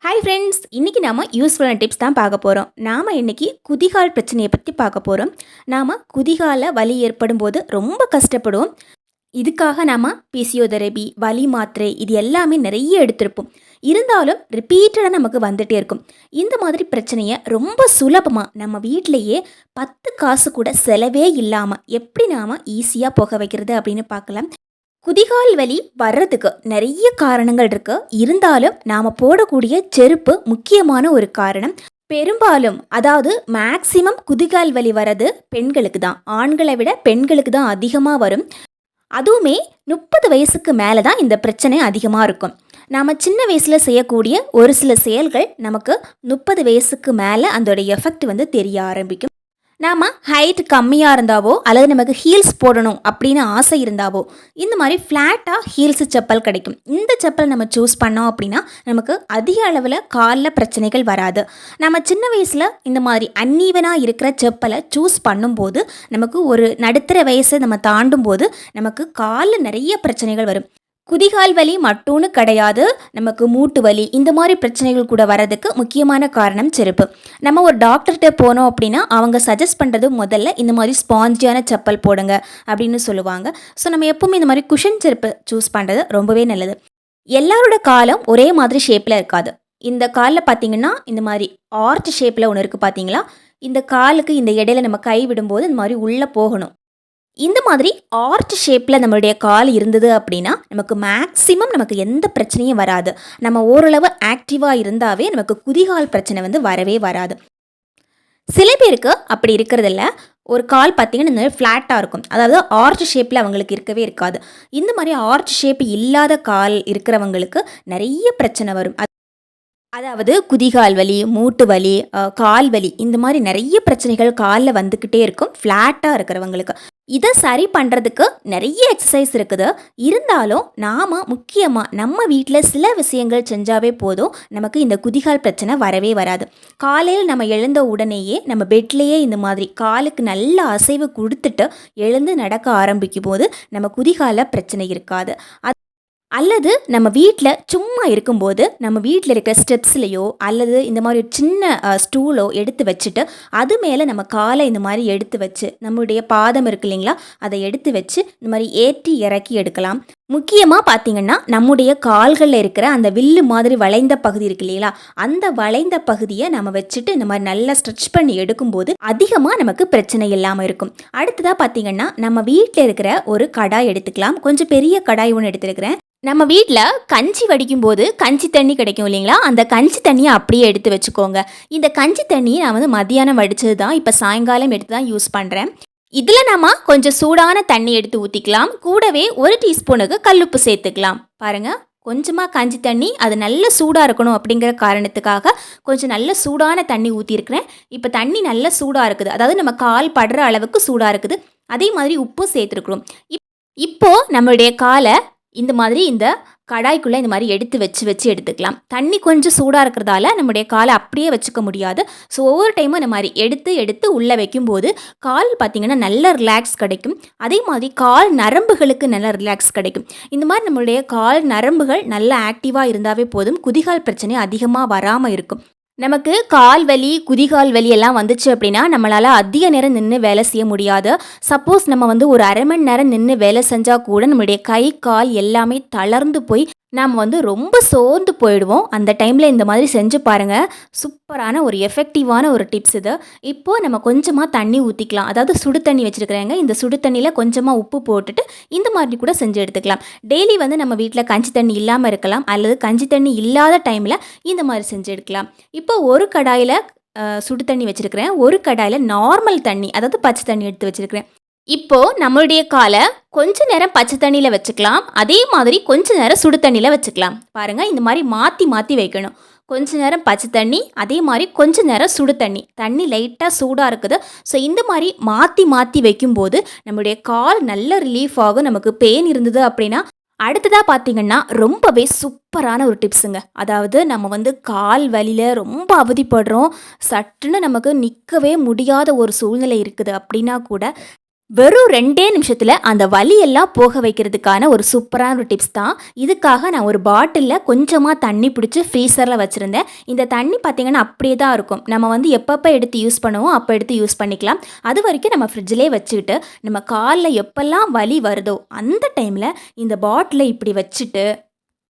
Hi friends, இன்றைக்கி நாம் யூஸ்ஃபுல்லான டிப்ஸ் தான் பார்க்க போகிறோம். நாம் இன்றைக்கி குதிகால் பிரச்சனையை பற்றி பார்க்க போகிறோம். நாம் குதிகாலில் வலி ஏற்படும் போது ரொம்ப கஷ்டப்படுவோம். இதுக்காக நாம் பிசியோதெரபி, வலி மாத்திரை இது எல்லாமே நிறைய எடுத்திருப்போம். இருந்தாலும் ரிப்பீட்டடாக நமக்கு வந்துகிட்டே இருக்கும். இந்த மாதிரி பிரச்சனையை ரொம்ப சுலபமாக நம்ம வீட்டிலையே 10 காசு கூட செலவே இல்லாமல் எப்படி நாம் ஈஸியாக போக வைக்கிறது அப்படின்னு பார்க்கலாம். குதிகால் வலி வர்றதுக்கு நிறைய காரணங்கள் இருக்கு. இருந்தாலும் நாம் போடக்கூடிய செருப்பு முக்கியமான ஒரு காரணம். பெரும்பாலும் அதாவது மேக்சிமம் குதிகால் வலி வர்றது பெண்களுக்கு தான். ஆண்களை விட பெண்களுக்கு தான் அதிகமாக வரும். அதுவுமே 30 வயசுக்கு மேலே தான் இந்த பிரச்சனை அதிகமாக இருக்கும். நாம் சின்ன வயசில் செய்யக்கூடிய ஒரு சில செயல்கள் நமக்கு 30 வயசுக்கு மேலே அதோடைய எஃபெக்ட் தெரிய ஆரம்பிக்கும். நாம் ஹைட் கம்மியாக இருந்தாவோ அல்லது நமக்கு ஹீல்ஸ் போடணும் அப்படின்னு ஆசை இருந்தாவோ இந்த மாதிரி ஃப்ளாட்டாக ஹீல்ஸு செப்பல் கிடைக்கும். இந்த செப்பல் நம்ம சூஸ் பண்ணோம் அப்படின்னா நமக்கு அதிக அளவில் காலில் பிரச்சனைகள் வராது. நம்ம சின்ன வயசில் இந்த மாதிரி அன்ஈவனாக இருக்கிற செப்பலை சூஸ் பண்ணும்போது நமக்கு ஒரு நடுத்தர வயசை நம்ம தாண்டும் போது நமக்கு காலில் நிறைய பிரச்சனைகள் வரும். குதிகால் வலி மட்டும்னு கிடையாது, நமக்கு மூட்டு வலி இந்த மாதிரி பிரச்சனைகள் கூட வர்றதுக்கு முக்கியமான காரணம் செருப்பு. நம்ம ஒரு டாக்டர்கிட்ட போனோம் அப்படின்னா அவங்க சஜஸ்ட் பண்ணுறது முதல்ல இந்த மாதிரி ஸ்பாஞ்சியான செப்பல் போடுங்க அப்படின்னு சொல்லுவாங்க. ஸோ நம்ம எப்பவுமே இந்த மாதிரி குஷன் செருப்பு சூஸ் பண்ணுறது ரொம்பவே நல்லது. எல்லாரோட காலம் ஒரே மாதிரி ஷேப்பில் இருக்காது. இந்த காலில் பார்த்தீங்கன்னா இந்த மாதிரி ஆர்ச் ஷேப்பில் ஒன்று இருக்குது பார்த்தீங்களா. இந்த காலுக்கு இந்த இடையில நம்ம கை விடும்போது இந்த மாதிரி உள்ளே போகணும். இந்த மாதிரி ஆர்ச் ஷேப்பில் நம்மளுடைய கால் இருந்தது அப்படின்னா நமக்கு மேக்ஸிமம் நமக்கு எந்த பிரச்சனையும் வராது. நம்ம ஓரளவு ஆக்டிவாக இருந்தாவே நமக்கு குதிகால் பிரச்சனை வரவே வராது. சில பேருக்கு அப்படி இருக்கிறதில்ல. ஒரு கால் பார்த்திங்கன்னா இந்த மாதிரி ஃப்ளாட்டாக இருக்கும், அதாவது ஆர்ச் ஷேப்பில் அவங்களுக்கு இருக்கவே இருக்காது. இந்த மாதிரி ஆர்ச் ஷேப் இல்லாத கால் இருக்கிறவங்களுக்கு நிறைய பிரச்சனை வரும். அதாவது குதிகால் வலி, மூட்டு வலி, கால் வலி இந்த மாதிரி நிறைய பிரச்சனைகள் காலில் வந்துக்கிட்டே இருக்கும் ஃப்ளாட்டாக இருக்கிறவங்களுக்கு. இதை சரி பண்ணுறதுக்கு நிறைய எக்ஸசைஸ் இருக்குது. இருந்தாலும் நாம் முக்கியமாக நம்ம வீட்டில் சில விஷயங்கள் செஞ்சாவே போதும், நமக்கு இந்த குதிகால் பிரச்சனை வரவே வராது. காலையில் நம்ம எழுந்த உடனேயே நம்ம பெட்லேயே இந்த மாதிரி காலுக்கு நல்ல அசைவு கொடுத்துட்டு எழுந்து நடக்க ஆரம்பிக்கும் போது நம்ம குதிகால பிரச்சனை இருக்காது. அல்லது நம்ம வீட்டில் சும்மா இருக்கும்போது நம்ம வீட்டில் இருக்கிற ஸ்டெப்ஸ்லையோ அல்லது இந்த மாதிரி ஒரு சின்ன ஸ்டூலோ எடுத்து வச்சுட்டு அது மேலே நம்ம காலை இந்த மாதிரி எடுத்து வச்சு நம்மளுடைய பாதம் இருக்கு இல்லைங்களா, அதை எடுத்து வச்சு இந்த மாதிரி ஏற்றி இறக்கி எடுக்கலாம். முக்கியமாக பார்த்திங்கன்னா நம்முடைய கால்களில் இருக்கிற அந்த வில்லு மாதிரி வளைந்த பகுதி இருக்கு இல்லைங்களா, அந்த வளைந்த பகுதியை நம்ம வச்சுட்டு இந்த மாதிரி நல்லா ஸ்ட்ரெச் பண்ணி எடுக்கும்போது அதிகமாக நமக்கு பிரச்சனை இல்லாமல் இருக்கும். அடுத்ததாக பார்த்திங்கன்னா நம்ம வீட்டில் இருக்கிற ஒரு கடாய் எடுத்துக்கலாம். கொஞ்சம் பெரிய கடாய் ஒன்று எடுத்துருக்கிறேன். நம்ம வீட்டில் கஞ்சி வடிக்கும் போது கஞ்சி தண்ணி கிடைக்கும் இல்லைங்களா, அந்த கஞ்சி தண்ணியை அப்படியே எடுத்து வச்சுக்கோங்க. இந்த கஞ்சி தண்ணியை நான் மதியானம் வடித்தது தான் இப்போ சாயங்காலம் எடுத்து தான் யூஸ் பண்ணுறேன். இதில் நம்ம கொஞ்சம் சூடான தண்ணி எடுத்து ஊற்றிக்கலாம். கூடவே 1 டீஸ்பூனுக்கு கல்லுப்பு சேர்த்துக்கலாம். பாருங்கள், கொஞ்சமாக கஞ்சி தண்ணி அது நல்ல சூடாக இருக்கணும் அப்படிங்கிற காரணத்துக்காக கொஞ்சம் நல்ல சூடான தண்ணி ஊற்றிருக்கிறேன். இப்போ தண்ணி நல்ல சூடாக இருக்குது, அதாவது நம்ம கால் படுற அளவுக்கு சூடாக இருக்குது. அதே மாதிரி உப்பு சேர்த்துருக்குறோம். இப்போது நம்மளுடைய காலை இந்த மாதிரி இந்த கடாய்க்குள்ளே இந்த மாதிரி எடுத்து வச்சு எடுத்துக்கலாம். தண்ணி கொஞ்சம் சூடாக இருக்கிறதால நம்முடைய காலை அப்படியே வச்சுக்க முடியாது. ஸோ ஒவ்வொரு டைமும் இந்த மாதிரி எடுத்து உள்ளே வைக்கும்போது கால் பார்த்திங்கன்னா நல்ல ரிலாக்ஸ் கிடைக்கும். அதே மாதிரி கால் நரம்புகளுக்கு நல்ல ரிலாக்ஸ் கிடைக்கும். இந்த மாதிரி நம்மளுடைய கால் நரம்புகள் நல்லா ஆக்டிவாக இருந்தாவே போதும், குதிகால் பிரச்சனை அதிகமாக வராமல் இருக்கும். நமக்கு கால் வலி, குதிகால் வலி எல்லாம் வந்துச்சு அப்படின்னா நம்மளால் அதிக நேரம் நின்று வேலை செய்ய முடியாது. சப்போஸ் நம்ம ஒரு அரை மணி நேரம் நின்று வேலை செஞ்சால் கூட நம்மளுடைய கை கால் எல்லாமே தளர்ந்து போய் நாம் ரொம்ப சோர்ந்து போயிடுவோம். அந்த டைமில் இந்த மாதிரி செஞ்சு பாருங்கள். சூப்பரான ஒரு எஃபெக்டிவான ஒரு டிப்ஸ் இது. இப்போது நம்ம கொஞ்சமாக தண்ணி ஊற்றிக்கலாம். அதாவது சுடு தண்ணி வச்சுருக்கிறேங்க. இந்த சுடு தண்ணியில் கொஞ்சமாக உப்பு போட்டுட்டு இந்த மாதிரி கூட செஞ்சு எடுத்துக்கலாம். டெய்லி நம்ம வீட்டில் கஞ்சி தண்ணி இல்லாமல் இருக்கலாம், அல்லது கஞ்சி தண்ணி இல்லாத டைமில் இந்த மாதிரி செஞ்சு எடுக்கலாம். இப்போ ஒரு கடாயில் சுடு தண்ணி வச்சுருக்கிறேன், ஒரு கடாயில் நார்மல் தண்ணி அதாவது பச்சை தண்ணி எடுத்து வச்சுருக்கிறேன். இப்போது நம்மளுடைய காலை கொஞ்ச நேரம் பச்சை தண்ணியில் வச்சுக்கலாம், அதே மாதிரி கொஞ்ச நேரம் சுடு தண்ணியில் வச்சுக்கலாம். பாருங்கள், இந்த மாதிரி மாற்றி மாற்றி வைக்கணும். கொஞ்ச நேரம் பச்சை தண்ணி, அதே மாதிரி கொஞ்ச நேரம் சுடு தண்ணி. தண்ணி லைட்டாக சூடாக இருக்குது. ஸோ இந்த மாதிரி மாற்றி மாற்றி வைக்கும்போது நம்மளுடைய கால் நல்ல ரிலீஃப் ஆகும். நமக்கு பெயின் இருந்தது அப்படின்னா அடுத்ததாக பார்த்திங்கன்னா ரொம்பவே சூப்பரான ஒரு டிப்ஸுங்க. அதாவது நம்ம கால் வலியில் ரொம்ப அவதிப்படுறோம், சட்டுன்னு நமக்கு நிற்கவே முடியாத ஒரு சூழ்நிலை இருக்குது அப்படின்னா கூட வெறும் 2 நிமிஷத்துல அந்த வலி எல்லாம் போக வைக்கிறதுக்கான ஒரு சூப்பரான ஒரு டிப்ஸ் தான். இதுக்காக நான் ஒரு பாட்டில்ல கொஞ்சமா தண்ணி பிடிச்சு ஃப்ரீசர்ல வச்சிருந்தேன். இந்த தண்ணி பார்த்தீங்கன்னா அப்படியே தான் இருக்கும். நம்ம வந்து எப்பப்ப எடுத்து யூஸ் பண்ணுவோம், அப்ப எடுத்து யூஸ் பண்ணிக்கலாம். அது வரைக்கும் நம்ம ஃப்ரிட்ஜ்லயே வச்சுக்கிட்டு, நம்ம கால்ல எப்பல்லாம் வலி வருதோ, அந்த டைம்ல இந்த பாட்டில இப்படி வச்சுட்டு,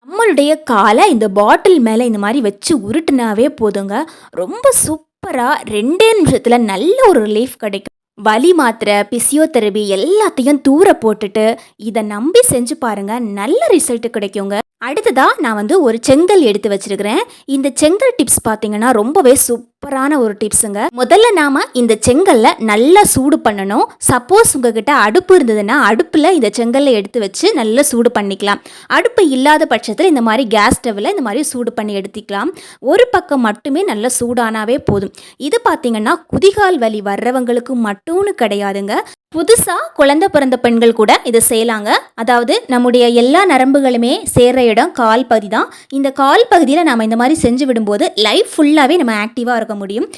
நம்மளுடைய கால இந்த பாட்டில் மேல இந்த மாரி வச்சு உருட்டுனாவே போதுங்க. ரொம்ப சூப்பரா 2 நிமிஷத்துல நல்ல ஒரு ரிலீஃப் கிடைக்கும். வலி மாத்திரை, பிசியோதெரபி எல்லாத்தையும் தூர போட்டுட்டு இதை நம்பி செஞ்சு பாருங்க. நல்ல ரிசல்ட் கிடைக்குங்க. அடுத்ததா நான் வந்து ஒரு செங்கல் எடுத்து வச்சிருக்கிறேன். இந்த செங்கல் டிப்ஸ் பார்த்தீங்கன்னா ரொம்பவே சூப்பரான ஒரு டிப்ஸுங்க. முதல்ல நாம இந்த செங்கல்ல நல்லா சூடு பண்ணணும். சப்போஸ் உங்ககிட்ட அடுப்பு இருந்ததுன்னா அடுப்புல இந்த செங்கல்ல எடுத்து வச்சு நல்லா சூடு பண்ணிக்கலாம். அடுப்பு இல்லாத பட்சத்தில் இந்த மாதிரி கேஸ் ஸ்டவ்ல இந்த மாதிரி சூடு பண்ணி எடுத்துக்கலாம். ஒரு பக்கம் மட்டுமே நல்லா சூடானாவே போதும். இது பார்த்தீங்கன்னா குதிகால் வலி வர்றவங்களுக்கு மட்டும்னு கிடையாதுங்க. புதுசாக குழந்தை பிறந்த பெண்கள் கூட இதை செய்யலாங்க. அதாவது நம்முடைய எல்லா நரம்புகளுமே சேர்ற இடம் கால் பகுதி தான். இந்த கால் பகுதியில் நாம் இந்த மாதிரி செஞ்சு விடும்போது லைஃப் ஃபுல்லாகவே நம்ம ஆக்டிவாக இருக்க முடியும்.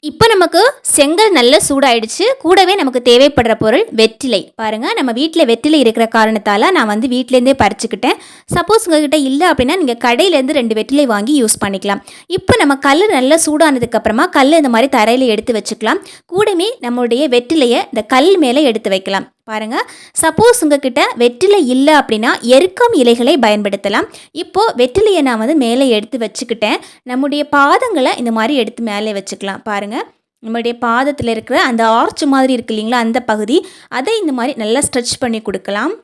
இப்போ நமக்கு செங்கல் நல்ல சூடாயிடுச்சு. கூடவே நமக்கு தேவைப்படுற பொருள் வெற்றிலை. பாருங்கள், நம்ம வீட்டில் வெற்றிலை இருக்கிற காரணத்தால் நான் வந்து வீட்டிலேருந்தே பறிச்சுக்கிட்டேன். சப்போஸ் உங்கள்கிட்ட இல்லை அப்படின்னா நீங்கள் கடையிலேருந்து 2 வெற்றிலை வாங்கி யூஸ் பண்ணிக்கலாம். இப்போ நம்ம கல் நல்லா சூடானதுக்கப்புறமா கல் இந்த மாதிரி தரையில் எடுத்து வச்சுக்கலாம். கூடவே நம்மளுடைய வெற்றிலையை இந்த கல் மேலே எடுத்து வைக்கலாம். பாருங்கள், சப்போஸ் உங்ககிட்ட வெற்றிலை இல்லை அப்படின்னா எருக்கம் இலைகளை பயன்படுத்தலாம். இப்போது வெற்றிலையை நான் வந்து மேலே எடுத்து வச்சுக்கிட்டேன். நம்முடைய பாதங்களை இந்த மாதிரி எடுத்து மேலே வச்சுக்கலாம். பாருங்கள், நம்மளுடைய பாதத்தில் இருக்கிற அந்த ஆர்ச் மாதிரி இருக்கு இல்லைங்களா, அந்த பகுதி, அதை இந்த மாதிரி நல்லா ஸ்ட்ரெச் பண்ணி கொடுக்கலாம்.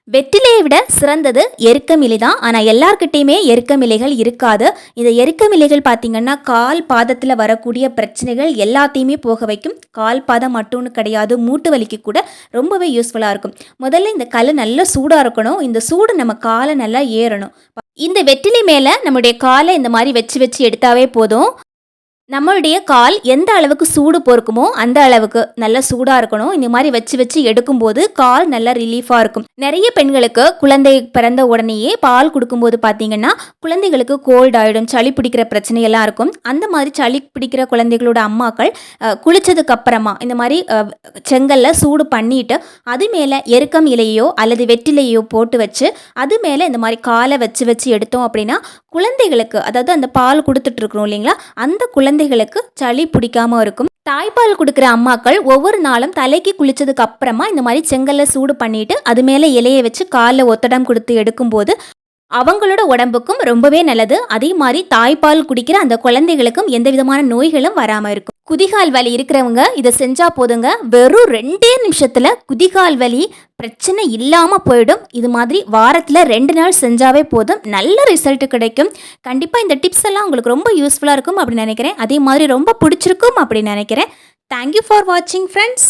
வெற்றிலையை விட சிறந்தது எருக்கமிலை தான். ஆனால் எல்லார்கிட்டையுமே எருக்கமிலைகள் இருக்காது. இந்த எருக்கமிலைகள் பார்த்திங்கன்னா கால் பாதத்தில் வரக்கூடிய பிரச்சனைகள் எல்லாத்தையுமே போக வைக்கும். கால் பாதம் மட்டும்னு கிடையாது, மூட்டு வலிக்கு கூட ரொம்பவே யூஸ்ஃபுல்லாக இருக்கும். முதல்ல இந்த கல் நல்லா சூடாக இருக்கணும். இந்த சூடு நம்ம காலை நல்லா ஏறணும். இந்த வெற்றிலை மேலே நம்முடைய காலை இந்த மாதிரி வச்சு வச்சு எடுத்தாவே போதும். நம்மளுடைய கால் எந்த அளவுக்கு சூடு பொறுக்குமோ அந்த அளவுக்கு நல்லா சூடாக இருக்கணும். இந்த மாதிரி வச்சு வச்சு எடுக்கும்போது கால் நல்லா ரிலீஃபாக இருக்கும். நிறைய பெண்களுக்கு குழந்தை பிறந்த உடனேயே பால் கொடுக்கும்போது பார்த்தீங்கன்னா குழந்தைகளுக்கு கோல்டு ஆகிடும், சளி பிடிக்கிற பிரச்சனையெல்லாம் இருக்கும். அந்த மாதிரி சளி பிடிக்கிற குழந்தைகளோட அம்மாக்கள் குளித்ததுக்கு அப்புறமா இந்த மாதிரி செங்கல்ல சூடு பண்ணிட்டு அது மேலே எருக்கம் இலையோ அல்லது வெற்றிலையோ போட்டு வச்சு அது மேலே இந்த மாதிரி காலை வச்சு வச்சு எடுத்தோம் அப்படின்னா குழந்தைகளுக்கு, அதாவது அந்த பால் கொடுத்துட்டு இருக்கிறோம் இல்லைங்களா, அந்த குழந்தைகளுக்கு சளி பிடிக்காம இருக்கும். தாய்ப்பால் கொடுக்குற அம்மாக்கள் ஒவ்வொரு நாளும் தலைக்கு குளிச்சதுக்கு அப்புறமா இந்த மாதிரி செங்கல்ல சூடு பண்ணிட்டு அது மேலே இலையை வச்சு காலில் ஒத்தடம் கொடுத்து எடுக்கும்போது அவங்களோட உடம்புக்கும் ரொம்பவே நல்லது. அதே மாதிரி தாய்ப்பால் குடிக்கிற அந்த குழந்தைகளுக்கும் எந்த விதமான நோய்களும் வராமல் இருக்கும். குதிகால் வலி இருக்கிறவங்க இதை செஞ்சா போதுங்க. வெறும் 2 நிமிஷத்துல குதிகால் வலி பிரச்சனை இல்லாமல் போயிடும். இது மாதிரி வாரத்தில் 2 நாள் செஞ்சாவே போதும், நல்ல ரிசல்ட் கிடைக்கும். கண்டிப்பாக இந்த டிப்ஸ் எல்லாம் உங்களுக்கு ரொம்ப யூஸ்ஃபுல்லாக இருக்கும் அப்படின்னு நினைக்கிறேன். அதே மாதிரி ரொம்ப பிடிச்சிருக்கும் அப்படின்னு நினைக்கிறேன். தேங்க்யூ ஃபார் வாட்சிங் ஃப்ரெண்ட்ஸ்.